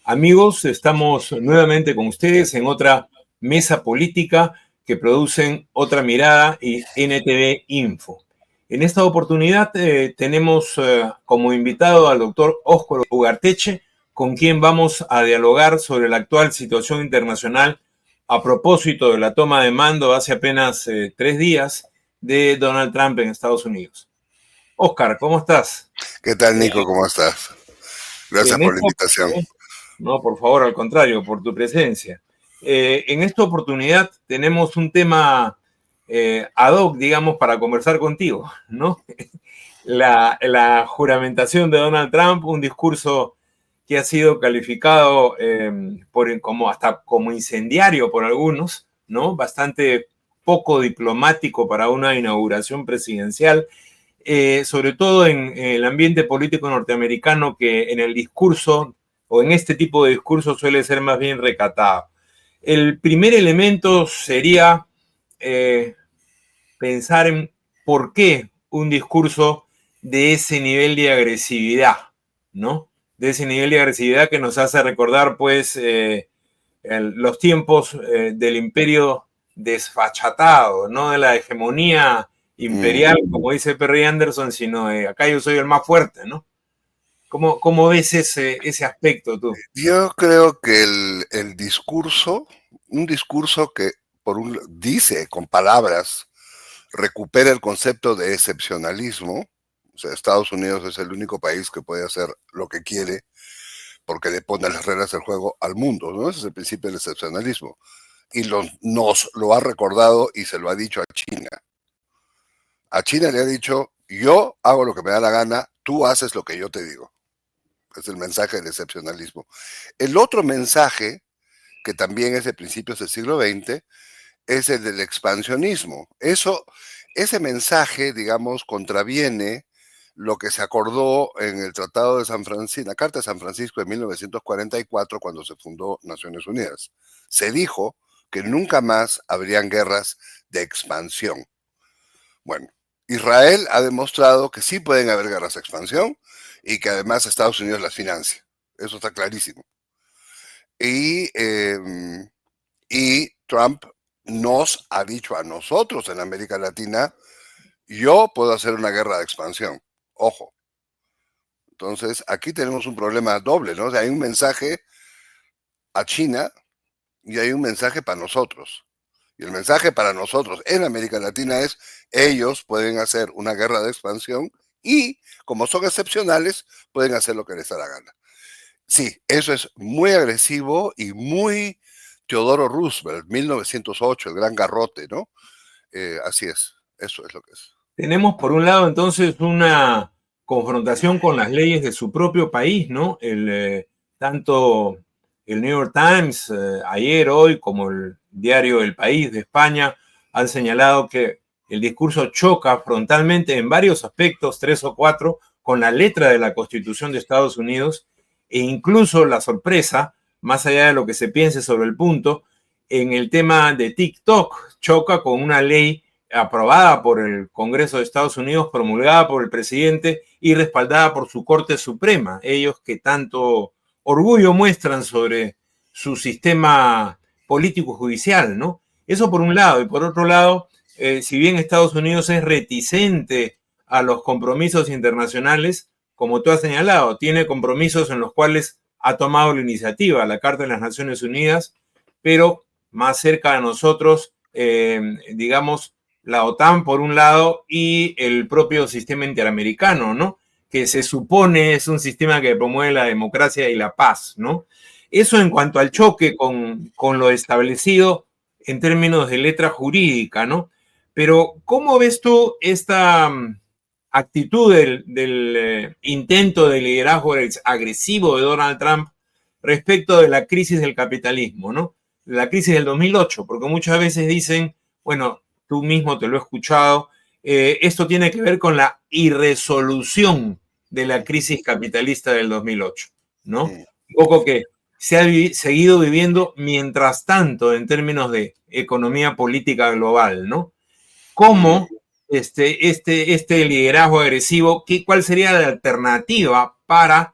Amigos, estamos nuevamente con ustedes en otra mesa política que producen Otra Mirada y NTV Info. En esta oportunidad tenemos como invitado al doctor Óscar Ugarteche, con quien vamos a dialogar sobre la actual situación internacional a propósito de la toma de mando hace apenas 3 días de Donald Trump en Estados Unidos. Óscar, ¿cómo estás? ¿Qué tal, Nico? ¿Cómo estás? Gracias En por la esta invitación. No, por favor, al contrario, por tu presencia. En esta oportunidad tenemos un tema ad hoc, digamos, para conversar contigo, ¿no? La juramentación de Donald Trump, un discurso que ha sido calificado hasta como incendiario por algunos, ¿no? Bastante poco diplomático para una inauguración presidencial, sobre todo en el ambiente político norteamericano, que en el discurso o en este tipo de discurso suele ser más bien recatado. El primer elemento sería pensar en por qué un discurso de ese nivel de agresividad, ¿no? De ese nivel de agresividad que nos hace recordar, pues, los tiempos del imperio desfachatado, no de la hegemonía imperial, como dice Perry Anderson, sino acá yo soy el más fuerte, ¿no? ¿Cómo ves ese aspecto tú? Yo creo que el discurso, un discurso que dice con palabras, recupera el concepto de excepcionalismo. O sea, Estados Unidos es el único país que puede hacer lo que quiere porque le pone las reglas del juego al mundo, ¿no? Ese es el principio del excepcionalismo. Y nos lo ha recordado y se lo ha dicho a China. A China le ha dicho, yo hago lo que me da la gana, tú haces lo que yo te digo. Es el mensaje del excepcionalismo. El otro mensaje, que también es de principios del siglo XX, es el del expansionismo. Ese mensaje, digamos, contraviene lo que se acordó en el Tratado de San Francisco, la Carta de San Francisco de 1944, cuando se fundó Naciones Unidas. Se dijo que nunca más habrían guerras de expansión. Bueno, Israel ha demostrado que sí pueden haber guerras de expansión y que además Estados Unidos las financia. Eso está clarísimo. Y Trump nos ha dicho a nosotros en América Latina, yo puedo hacer una guerra de expansión. Ojo. Entonces, aquí tenemos un problema doble, ¿no? O sea, hay un mensaje a China y hay un mensaje para nosotros. Y el mensaje para nosotros en América Latina es, ellos pueden hacer una guerra de expansión y, como son excepcionales, pueden hacer lo que les da la gana. Sí, eso es muy agresivo y muy Teodoro Roosevelt, 1908, el gran garrote, ¿no? Así es, eso es lo que es. Tenemos por un lado entonces una confrontación con las leyes de su propio país, ¿no? Tanto el New York Times ayer, hoy, como el diario El País de España han señalado que el discurso choca frontalmente en varios aspectos, 3 o 4, con la letra de la Constitución de Estados Unidos, e incluso la sorpresa, más allá de lo que se piense sobre el punto, en el tema de TikTok, choca con una ley aprobada por el Congreso de Estados Unidos, promulgada por el presidente y respaldada por su Corte Suprema. Ellos que tanto orgullo muestran sobre su sistema político-judicial, ¿no? Eso por un lado. Y por otro lado, si bien Estados Unidos es reticente a los compromisos internacionales, como tú has señalado, tiene compromisos en los cuales ha tomado la iniciativa, la Carta de las Naciones Unidas, pero más cerca de nosotros, digamos, la OTAN por un lado y el propio sistema interamericano, ¿no? Que se supone es un sistema que promueve la democracia y la paz, ¿no? Eso en cuanto al choque con lo establecido en términos de letra jurídica, ¿no? Pero, ¿cómo ves tú esta actitud del intento de liderazgo agresivo de Donald Trump respecto de la crisis del capitalismo, ¿no? La crisis del 2008, porque muchas veces dicen, bueno, tú mismo te lo he escuchado, esto tiene que ver con la irresolución de la crisis capitalista del 2008, ¿no? Un poco que se ha seguido viviendo mientras tanto en términos de economía política global, ¿no? ¿Cómo este liderazgo agresivo, cuál sería la alternativa para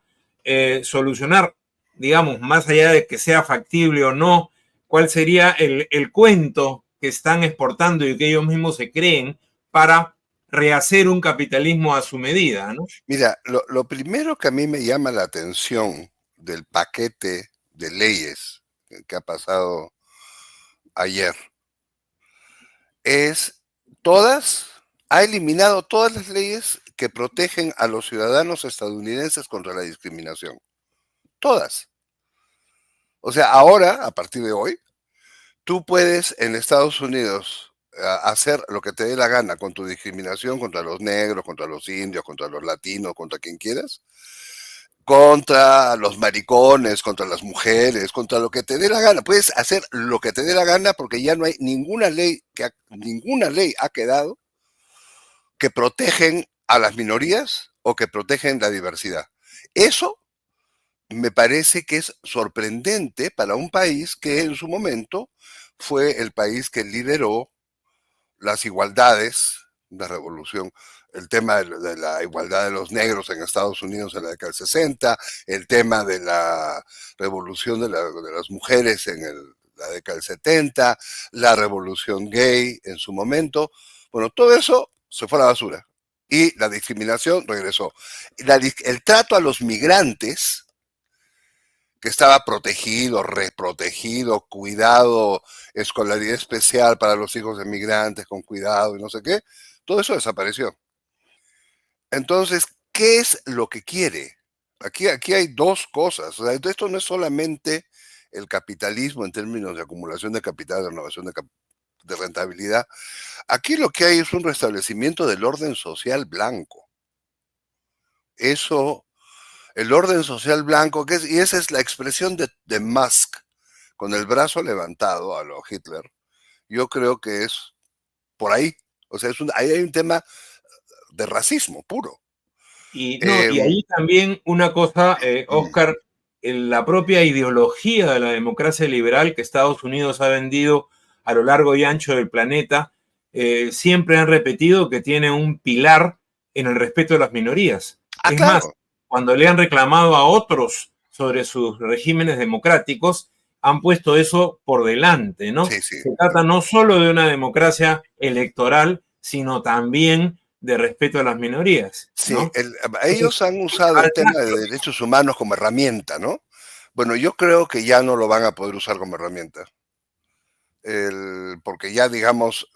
solucionar digamos, más allá de que sea factible o no, cuál sería el cuento que están exportando y que ellos mismos se creen para rehacer un capitalismo a su medida, ¿no? Mira, lo primero que a mí me llama la atención del paquete de leyes que ha pasado ayer es ha eliminado todas las leyes que protegen a los ciudadanos estadounidenses contra la discriminación. Todas. O sea, ahora, a partir de hoy, tú puedes en Estados Unidos hacer lo que te dé la gana con tu discriminación contra los negros, contra los indios, contra los latinos, contra quien quieras, contra los maricones, contra las mujeres, contra lo que te dé la gana. Puedes hacer lo que te dé la gana porque ya no hay ninguna ley ha quedado que protegen a las minorías o que protegen la diversidad. Eso me parece que es sorprendente para un país que en su momento fue el país que lideró las igualdades, la revolución, el tema de la igualdad de los negros en Estados Unidos en la década del 60, el tema de la revolución de las mujeres en la década del 70, la revolución gay en su momento. Bueno, todo eso se fue a la basura y la discriminación regresó. El trato a los migrantes, que estaba protegido, reprotegido, cuidado, escolaridad especial para los hijos de migrantes con cuidado y no sé qué, todo eso desapareció. Entonces, ¿qué es lo que quiere? Aquí hay dos cosas. O sea, esto no es solamente el capitalismo en términos de acumulación de capital, de renovación de rentabilidad. Aquí lo que hay es un restablecimiento del orden social blanco. Eso, el orden social blanco, y esa es la expresión de Musk, con el brazo levantado a lo Hitler, yo creo que es por ahí. O sea, ahí hay un tema de racismo puro. Y, no, y ahí también una cosa, Oscar, en la propia ideología de la democracia liberal que Estados Unidos ha vendido a lo largo y ancho del planeta, siempre han repetido que tiene un pilar en el respeto de las minorías. Es más, claro. cuando le han reclamado a otros sobre sus regímenes democráticos, han puesto eso por delante, ¿no? Sí, sí. Se trata no solo de una democracia electoral, sino también de respeto a las minorías, Sí, ¿no? ellos han usado el tema de derechos humanos como herramienta, ¿no? Bueno, yo creo que ya no lo van a poder usar como herramienta. Porque ya, digamos,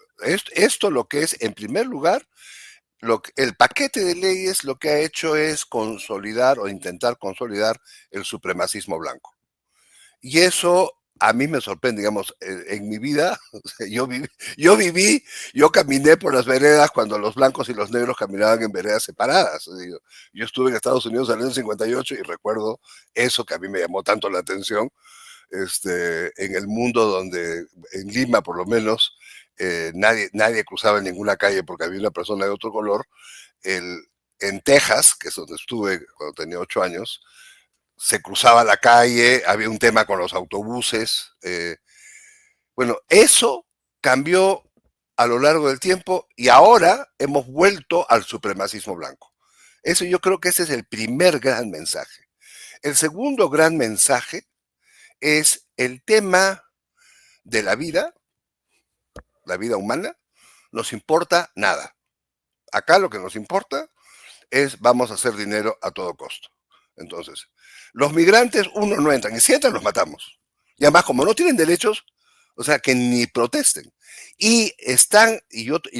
esto lo que es, en primer lugar, el paquete de leyes lo que ha hecho es consolidar o intentar consolidar el supremacismo blanco. Y eso a mí me sorprende, digamos, en mi vida, yo caminé por las veredas cuando los blancos y los negros caminaban en veredas separadas. Yo estuve en Estados Unidos en el año 58 y recuerdo eso que a mí me llamó tanto la atención, en el mundo donde, en Lima por lo menos, nadie cruzaba en ninguna calle porque había una persona de otro color. En Texas, que es donde estuve cuando tenía 8 años, se cruzaba la calle, había un tema con los autobuses. Bueno, eso cambió a lo largo del tiempo y ahora hemos vuelto al supremacismo blanco. Eso yo creo que ese es el primer gran mensaje. El segundo gran mensaje es el tema de la vida humana, nos importa nada. Acá lo que nos importa es vamos a hacer dinero a todo costo. Entonces, los migrantes, uno, no entran, y si entran los matamos. Y además, como no tienen derechos, o sea, que ni protesten. Y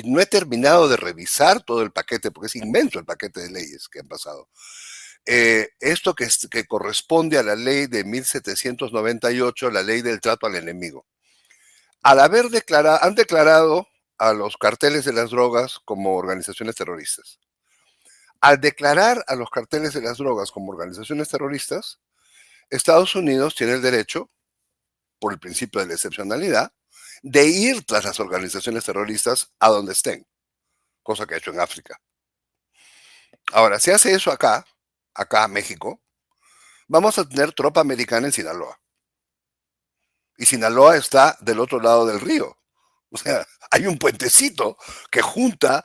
no he terminado de revisar todo el paquete, porque es inmenso el paquete de leyes que han pasado. Esto que corresponde a la ley de 1798, la ley del trato al enemigo. Han declarado a los carteles de las drogas como organizaciones terroristas. Al declarar a los carteles de las drogas como organizaciones terroristas, Estados Unidos tiene el derecho, por el principio de la excepcionalidad, de ir tras las organizaciones terroristas a donde estén, cosa que ha hecho en África. Ahora, si hace eso acá, México, vamos a tener tropa americana en Sinaloa. Y Sinaloa está del otro lado del río. O sea, hay un puentecito que junta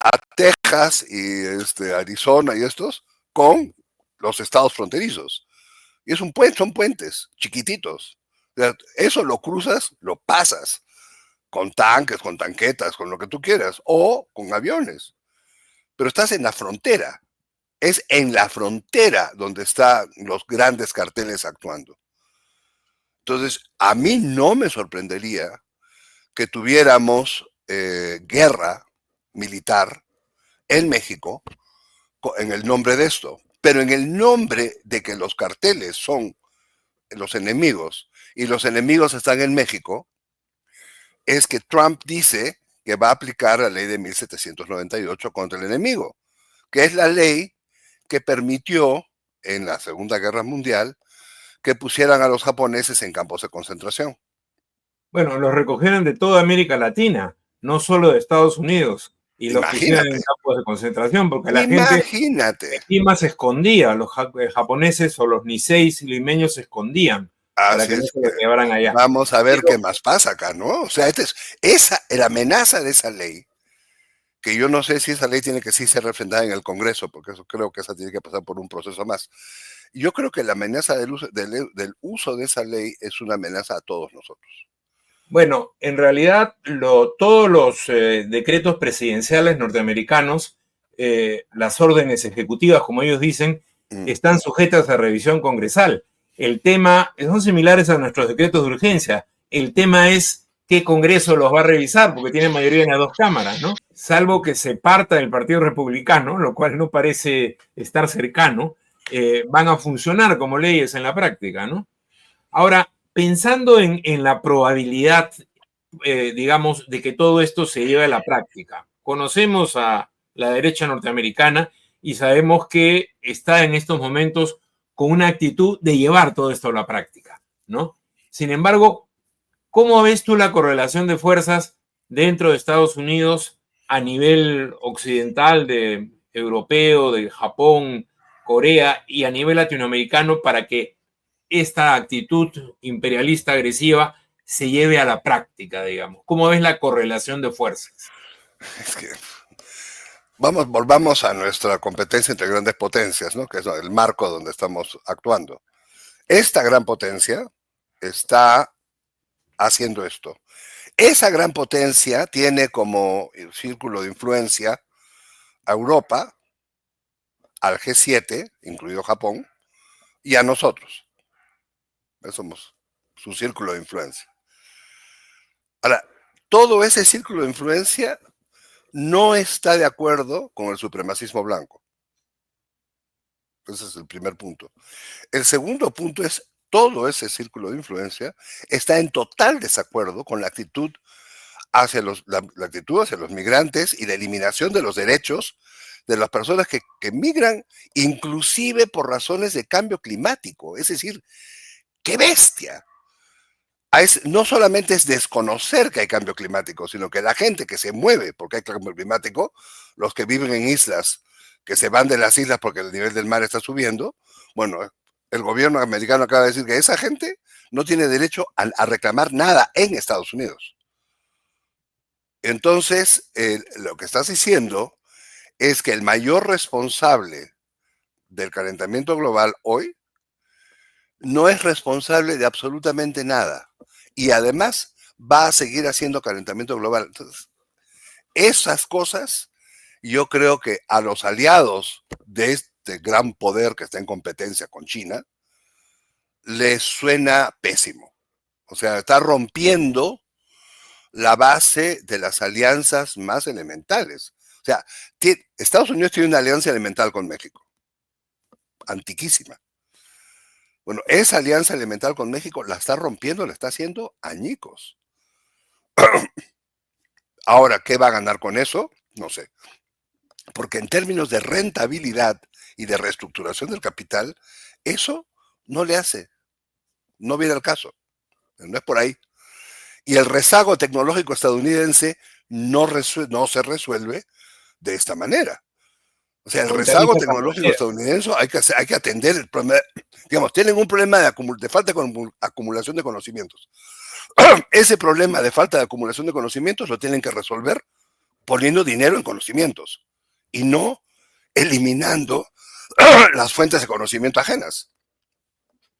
a Texas y Arizona y estos con los estados fronterizos. Y es un puente, son puentes chiquititos. O sea, eso lo cruzas, lo pasas con tanques, con tanquetas, con lo que tú quieras, o con aviones. Pero estás en la frontera. Es en la frontera donde están los grandes carteles actuando. Entonces, a mí no me sorprendería que tuviéramos guerra militar en México en el nombre de esto, pero en el nombre de que los carteles son los enemigos y los enemigos están en México, es que Trump dice que va a aplicar la ley de 1798 contra el enemigo, que es la ley que permitió en la Segunda Guerra Mundial que pusieran a los japoneses en campos de concentración. Bueno, los recogieron de toda América Latina, no solo de Estados Unidos, y los pusieron en Imagínate, campos de concentración, porque la gente imagínate. aquí más se escondía, los japoneses o los niseis y limeños se escondían para Así que no es se que los llevaran allá. vamos a ver Pero, qué más pasa acá, ¿no? O sea, la amenaza de esa ley, que yo no sé si esa ley tiene que sí ser refrendada en el Congreso, porque eso creo que esa tiene que pasar por un proceso más. Yo creo que la amenaza del uso de esa ley es una amenaza a todos nosotros. bueno, en realidad todos los decretos presidenciales norteamericanos, las órdenes ejecutivas, como ellos dicen, están sujetas a revisión congresal. El tema, son similares a nuestros decretos de urgencia. El tema es qué Congreso los va a revisar, porque tienen mayoría en las dos cámaras, ¿no? Salvo que se parta del Partido Republicano, lo cual no parece estar cercano, van a funcionar como leyes en la práctica, ¿no? Ahora, pensando en la probabilidad, digamos, de que todo esto se lleve a la práctica, conocemos a la derecha norteamericana y sabemos que está en estos momentos con una actitud de llevar todo esto a la práctica, ¿no? Sin embargo, ¿cómo ves tú la correlación de fuerzas dentro de Estados Unidos a nivel occidental, de europeo, de Japón, Corea y a nivel latinoamericano para que esta actitud imperialista agresiva se lleve a la práctica, digamos? ¿Cómo ves la correlación de fuerzas? Es que volvamos a nuestra competencia entre grandes potencias, ¿no? Que es el marco donde estamos actuando. Esta gran potencia está haciendo esto. Esa gran potencia tiene como círculo de influencia a Europa, al G7, incluido Japón, y a nosotros. Somos su círculo de influencia. Ahora, todo ese círculo de influencia no está de acuerdo con el supremacismo blanco. Ese es el primer punto. El segundo punto es todo ese círculo de influencia está en total desacuerdo con la actitud hacia la actitud hacia los migrantes y la eliminación de los derechos de las personas que migran, inclusive por razones de cambio climático. Es decir, ¡qué bestia! No solamente es desconocer que hay cambio climático, sino que la gente que se mueve porque hay cambio climático, los que viven en islas, que se van de las islas porque el nivel del mar está subiendo, bueno, el gobierno americano acaba de decir que esa gente no tiene derecho a reclamar nada en Estados Unidos. Entonces, lo que estás diciendo es que el mayor responsable del calentamiento global hoy no es responsable de absolutamente nada. Y además va a seguir haciendo calentamiento global. Entonces, esas cosas, yo creo que a los aliados de este gran poder que está en competencia con China, les suena pésimo. O sea, está rompiendo la base de las alianzas más elementales. O sea, Estados Unidos tiene una alianza elemental con México, antiquísima. Bueno, esa alianza elemental con México la está rompiendo, la está haciendo añicos. Ahora, ¿qué va a ganar con eso? No sé. Porque en términos de rentabilidad y de reestructuración del capital, eso no le hace, no viene al caso. No es por ahí. Y el rezago tecnológico estadounidense no se resuelve de esta manera. O sea, el Con rezago tarifas tecnológico arancelas. estadounidense hay que atender el problema. Digamos, tienen un problema de falta de acumulación de conocimientos. Ese problema de falta de acumulación de conocimientos lo tienen que resolver poniendo dinero en conocimientos y no eliminando las fuentes de conocimiento ajenas.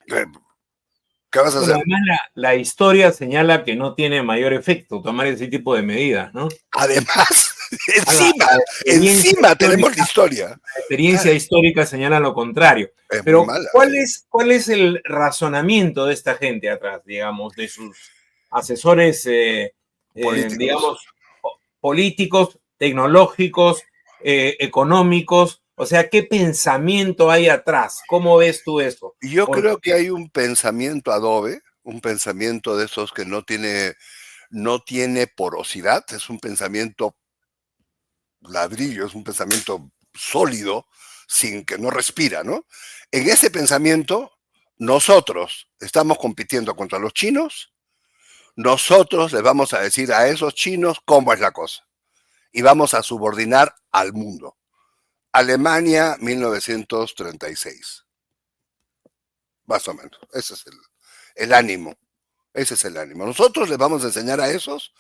¿Qué vas a Bueno, hacer? además la historia señala que no tiene mayor efecto tomar ese tipo de medidas, ¿no? Además, encima, La experiencia encima tenemos la histórica, historia. la experiencia histórica señala lo contrario. Es muy Pero, mala. ¿cuál es el razonamiento de esta gente atrás, digamos, de sus asesores, Políticos. digamos, políticos, tecnológicos, económicos? O sea, ¿qué pensamiento hay atrás? ¿Cómo ves tú eso? Y yo Porque creo que hay un pensamiento adobe, un pensamiento de esos que no tiene porosidad, es un pensamiento ladrillo, es un pensamiento sólido, sin que no respira, ¿no? En ese pensamiento, nosotros estamos compitiendo contra los chinos, nosotros les vamos a decir a esos chinos cómo es la cosa y vamos a subordinar al mundo. Alemania 1936, más o menos. Ese es el ánimo. Ese es el ánimo. Nosotros les vamos a enseñar a esos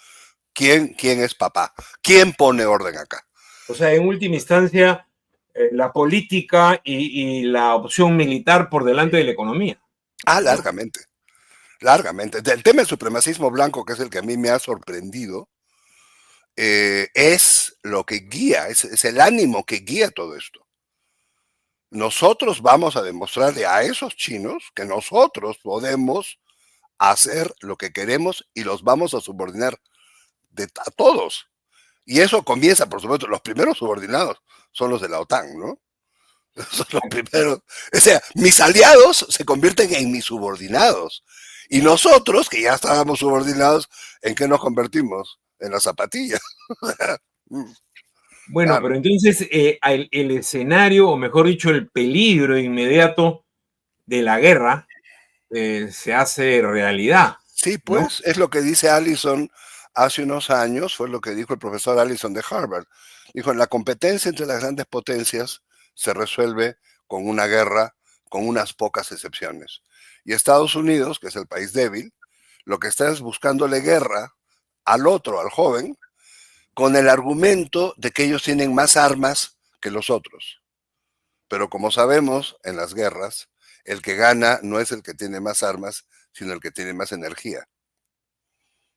quién es papá, quién pone orden acá. o sea, en última instancia, la política y la opción militar por delante de la economía, Ah, ¿no? largamente, largamente. Del tema del supremacismo blanco, que es el que a mí me ha sorprendido, es lo que guía, es el ánimo que guía todo esto. Nosotros vamos a demostrarle a esos chinos que nosotros podemos hacer lo que queremos y los vamos a subordinar a todos. Y eso comienza, por supuesto, los primeros subordinados son los de la OTAN, ¿no? Son los primeros. O sea, mis aliados se convierten en mis subordinados. Y nosotros, que ya estábamos subordinados, ¿en qué nos convertimos? En las zapatillas. Bueno, Claro. pero entonces el escenario, o mejor dicho, el peligro inmediato de la guerra se hace realidad, Sí, ¿no? pues, es lo que dice Allison hace unos años, fue lo que dijo el profesor Allison de Harvard. Dijo, la competencia entre las grandes potencias se resuelve con una guerra, con unas pocas excepciones. Y Estados Unidos, que es el país débil, lo que está es buscándole guerra al otro, al joven, con el argumento de que ellos tienen más armas que los otros. Pero como sabemos, en las guerras, el que gana no es el que tiene más armas, sino el que tiene más energía.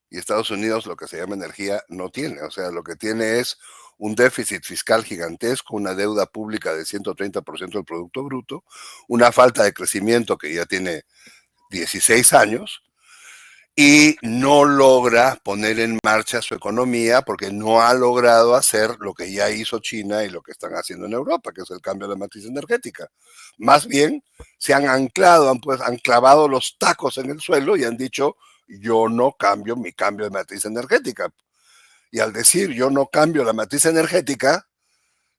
Y Estados Unidos lo que se llama energía no tiene, o sea, lo que tiene es un déficit fiscal gigantesco, una deuda pública de 130% del Producto Bruto, una falta de crecimiento que ya tiene 16 años y no logra poner en marcha su economía porque no ha logrado hacer lo que ya hizo China y lo que están haciendo en Europa, que es el cambio de la matriz energética. Más bien se han anclado, han clavado los tacos en el suelo y han dicho, yo no cambio mi cambio de matriz energética. Y al decir yo no cambio la matriz energética,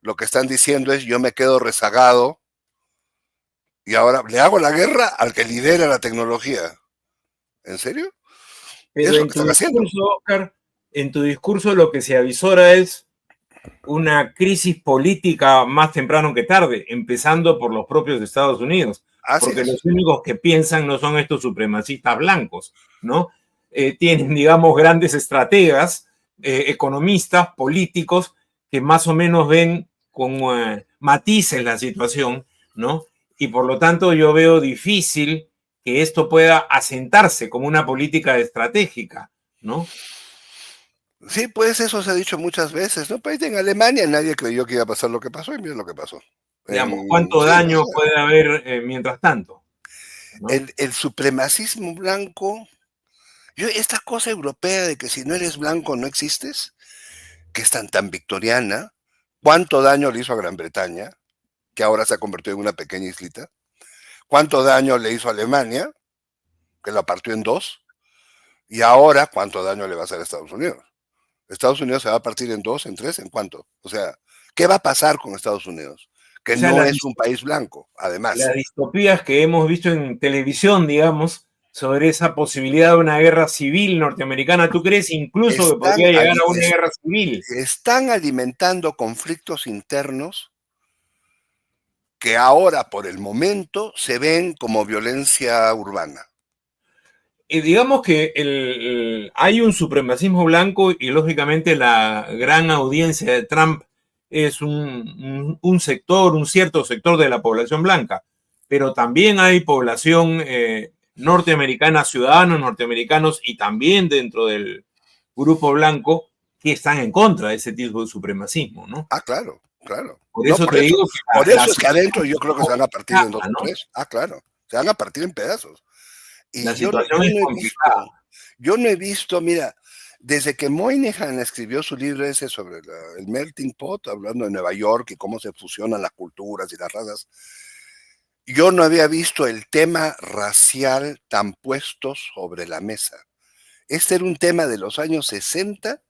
lo que están diciendo es yo me quedo rezagado y ahora le hago la guerra al que lidera la tecnología. ¿En serio? Eso Pero es lo en que tu están haciendo. discurso, Oscar, en tu discurso lo que se avisora es una crisis política más temprano que tarde, empezando por los propios Estados Unidos, Así porque es. los únicos que piensan no son estos supremacistas blancos, ¿no? Tienen, digamos, grandes estrategas, economistas, políticos, que más o menos ven con matices la situación, ¿no? Y por lo tanto yo veo difícil que esto pueda asentarse como una política estratégica, ¿no? Sí, pues eso se ha dicho muchas veces, ¿no? Pues en Alemania nadie creyó que iba a pasar lo que pasó y mira lo que pasó. Digamos, ¿cuánto Sí, o daño sea, puede haber mientras tanto? ¿No? el supremacismo blanco, esta cosa europea de que si no eres blanco no existes, que es tan victoriana, ¿cuánto daño le hizo a Gran Bretaña, que ahora se ha convertido en una pequeña islita? ¿Cuánto daño le hizo a Alemania, que la partió en dos? Y ahora, ¿cuánto daño le va a hacer a Estados Unidos? Estados Unidos se va a partir en dos, en tres, ¿en cuánto? O sea, ¿qué va a pasar con Estados Unidos? O Que sea, no es un país blanco, las además. distopías que hemos visto en televisión, digamos, sobre esa posibilidad de una guerra civil norteamericana, ¿tú crees incluso que Están, podría llegar a una guerra civil? están alimentando conflictos internos que ahora, por el momento, se ven como violencia urbana. Digamos que hay un supremacismo blanco y lógicamente la gran audiencia de Trump es un sector, un cierto sector de la población blanca. pero también hay población norteamericana, ciudadanos norteamericanos y también dentro del grupo blanco que están en contra de ese tipo de supremacismo, ¿no? Ah, claro, claro. Por No, eso te digo que por la eso es que situación adentro yo creo que se van a partir en dos o ¿no? tres. Ah, claro, se van a partir en pedazos. La Y situación es complicada. yo no he visto, mira, desde que Moynihan escribió su libro ese sobre el melting pot, hablando de Nueva York y cómo se fusionan las culturas y las razas, yo no había visto el tema racial tan puesto sobre la mesa. Este era un tema de los años 60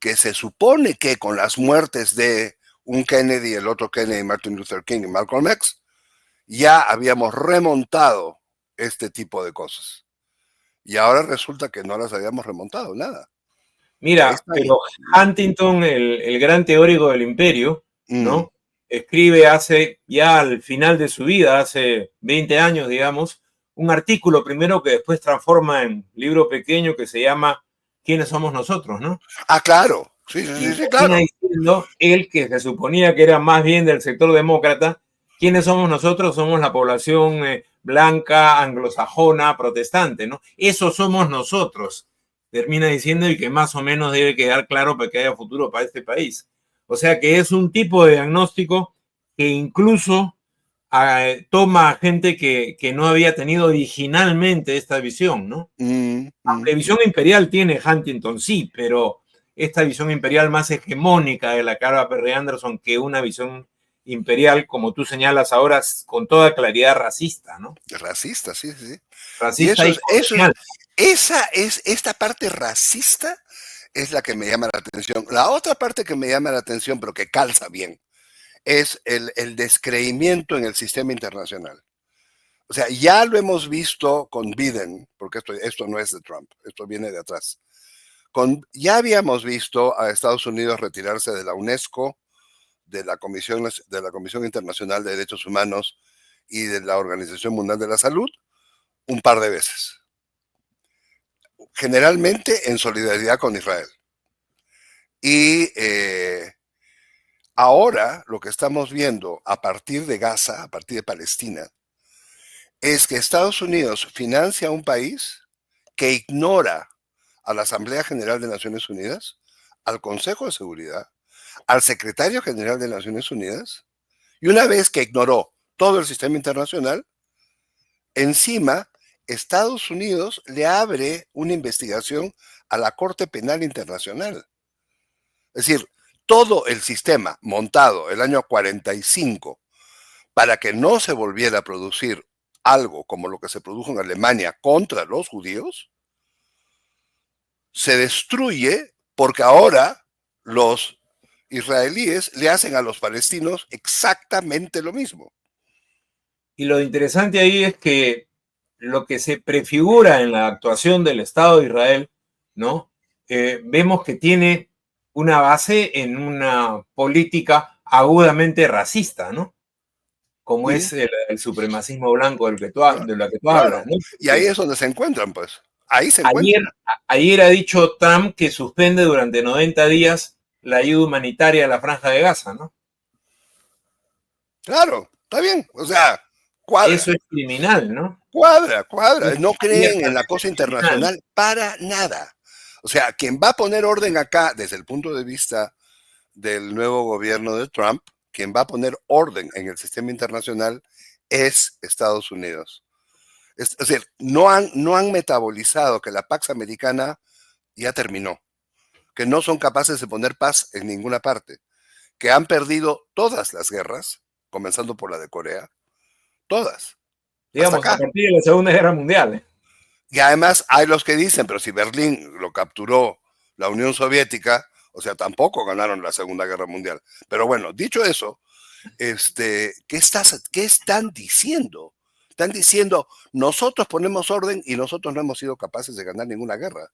que se supone que con las muertes de un Kennedy, el otro Kennedy, Martin Luther King y Malcolm X, ya habíamos remontado este tipo de cosas. Y ahora resulta que no las habíamos remontado, nada. O sea, Mira, pero Huntington, el gran teórico del imperio, Mm, ¿no? Escribe hace, ya al final de su vida, hace 20 años, digamos, un artículo primero que después transforma en libro pequeño que se llama ¿Quiénes somos nosotros?, ¿no? Ah, claro. Sí, sí, Y sí, sí, termina claro. diciendo él, que se suponía que era más bien del sector demócrata, ¿quiénes somos nosotros? Somos la población blanca, anglosajona, protestante, ¿no? Eso somos nosotros. Termina diciendo y que más o menos debe quedar claro para que haya futuro para este país. O sea que es un tipo de diagnóstico que incluso toma a gente que no había tenido originalmente esta visión, ¿no? La visión imperial tiene Huntington, sí, pero esta visión imperial más hegemónica de la Carva Perry Anderson que una visión imperial, como tú señalas ahora, con toda claridad racista, ¿no? Racista, sí, sí, sí. Y Racista y colonial. esta parte racista es la que me llama la atención. La otra parte que me llama la atención, pero que calza bien, es el descreimiento en el sistema internacional. O sea, ya lo hemos visto con Biden, porque esto no es de Trump, esto viene de atrás. Ya habíamos visto a Estados Unidos retirarse de la UNESCO, de la Comisión Internacional de Derechos Humanos y de la Organización Mundial de la Salud un par de veces, generalmente en solidaridad con Israel. Y ahora lo que estamos viendo a partir de Gaza, a partir de Palestina, es que Estados Unidos financia a un país que ignora a la Asamblea General de Naciones Unidas, al Consejo de Seguridad, al Secretario General de Naciones Unidas, y una vez que ignoró todo el sistema internacional, encima Estados Unidos le abre una investigación a la Corte Penal Internacional. Es decir, todo el sistema montado el año 45 para que no se volviera a producir algo como lo que se produjo en Alemania contra los judíos, se destruye porque ahora los israelíes le hacen a los palestinos exactamente lo mismo. Y lo interesante ahí es que lo que se prefigura en la actuación del Estado de Israel, ¿no? Vemos que tiene una base en una política agudamente racista, ¿no? Como Mm, es el supremacismo blanco de lo que tú hablas, claro. ¿no? Y ahí Porque es donde se encuentran, pues. Ahí se ayer, encuentran. ayer ha dicho Trump que suspende durante 90 días la ayuda humanitaria a la Franja de Gaza, ¿no? Claro, está bien. O sea, cuadra. Eso es criminal, ¿no? Cuadra, cuadra. Es No creen en la abiertamente cosa criminal. internacional para nada. O sea, quien va a poner orden acá desde el punto de vista del nuevo gobierno de Trump, quien va a poner orden en el sistema internacional es Estados Unidos. Es decir, no han metabolizado que la Pax Americana ya terminó, que no son capaces de poner paz en ninguna parte, que han perdido todas las guerras, comenzando por la de Corea, todas, hasta Digamos, a acá. partir de la Segunda Guerra Mundial. Y además hay los que dicen, pero si Berlín lo capturó la Unión Soviética, o sea, tampoco ganaron la Segunda Guerra Mundial. Pero bueno, dicho eso, ¿qué están diciendo? Están diciendo, nosotros ponemos orden y nosotros no hemos sido capaces de ganar ninguna guerra.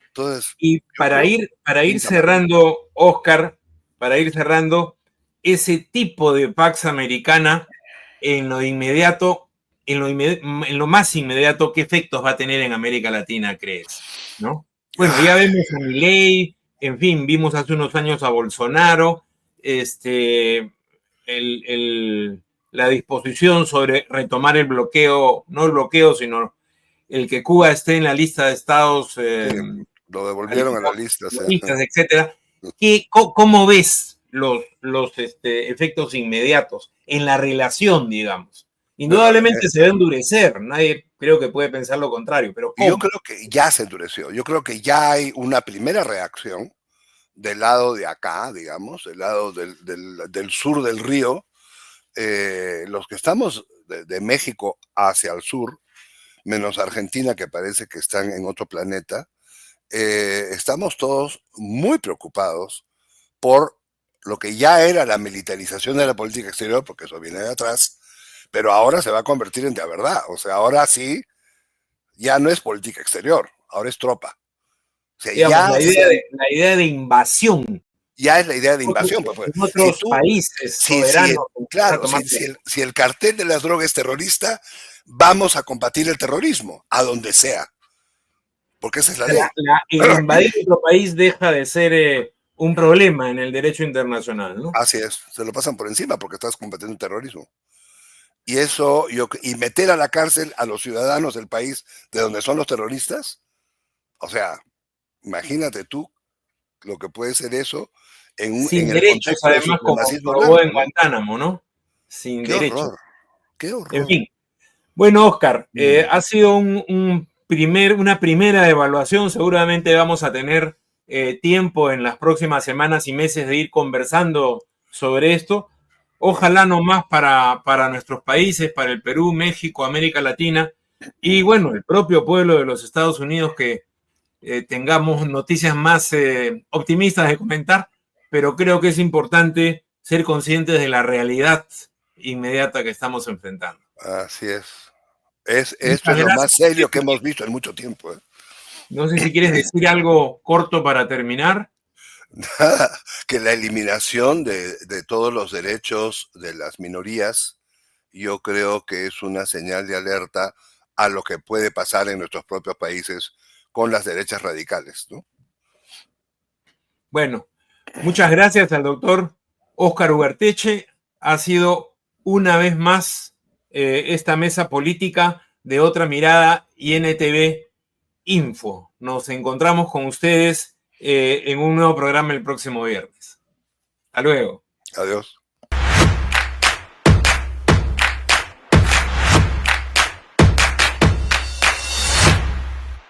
Entonces, Y yo creo que para ir pinta mal. cerrando, Oscar, para ir cerrando, ese tipo de Pax Americana en lo inmediato, en lo más inmediato, ¿qué efectos va a tener en América Latina, crees? ¿No? Bueno, ya vemos a Milei, en fin, vimos hace unos años a Bolsonaro, el, la disposición sobre retomar el bloqueo, no el bloqueo, sino el que Cuba esté en la lista de estados Sí, lo devolvieron a la lista. Sí. etcétera. ¿Cómo ves los efectos inmediatos en la relación, digamos? Bueno, Indudablemente se va a endurecer, nadie creo que puede pensar lo contrario, pero yo ¿cómo? creo que ya se endureció. Yo creo que ya hay una primera reacción del lado de acá, digamos, del lado del sur del río. Los que estamos de México hacia el sur, menos Argentina, que parece que están en otro planeta, estamos todos muy preocupados por lo que ya era la militarización de la política exterior, porque eso viene de atrás, pero ahora se va a convertir en de verdad. O sea, ahora sí, ya no es política exterior, ahora es tropa. O sea, Digamos, la idea de invasión ya es la idea de invasión. Pues, en si otros tú, países si soberanos. claro, si el cartel de las drogas es terrorista, vamos a combatir el terrorismo, a donde sea, porque esa es la ley. El invadir otro país deja de ser un problema en el derecho internacional, ¿no? Así es, se lo pasan por encima porque estás combatiendo el terrorismo. Y eso, y meter a la cárcel a los ciudadanos del país de donde son los terroristas, o sea, imagínate tú lo que puede ser eso Sin en el derechos, contexto del además, como supremacismo probó blanco, en ¿no? Guantánamo, ¿no? Sin Qué derechos. horror, qué En horror. fin. Bueno, Oscar, Mm. ha sido una primera evaluación. Seguramente vamos a tener tiempo en las próximas semanas y meses de ir conversando sobre esto. Ojalá no más para nuestros países, para el Perú, México, América Latina y bueno, el propio pueblo de los Estados Unidos que tengamos noticias más optimistas de comentar, pero creo que es importante ser conscientes de la realidad inmediata que estamos enfrentando. Así es. Esto Muchas es lo gracias. más serio que hemos visto en mucho tiempo. ¿Eh? No sé si quieres decir algo corto para terminar. Que la eliminación de todos los derechos de las minorías, yo creo que es una señal de alerta a lo que puede pasar en nuestros propios países con las derechas radicales, ¿no? Bueno, muchas gracias al doctor Óscar Ugarteche. Ha sido una vez más esta mesa política de Otra Mirada y NTV Info. Nos encontramos con ustedes en un nuevo programa el próximo viernes. Hasta luego. Adiós.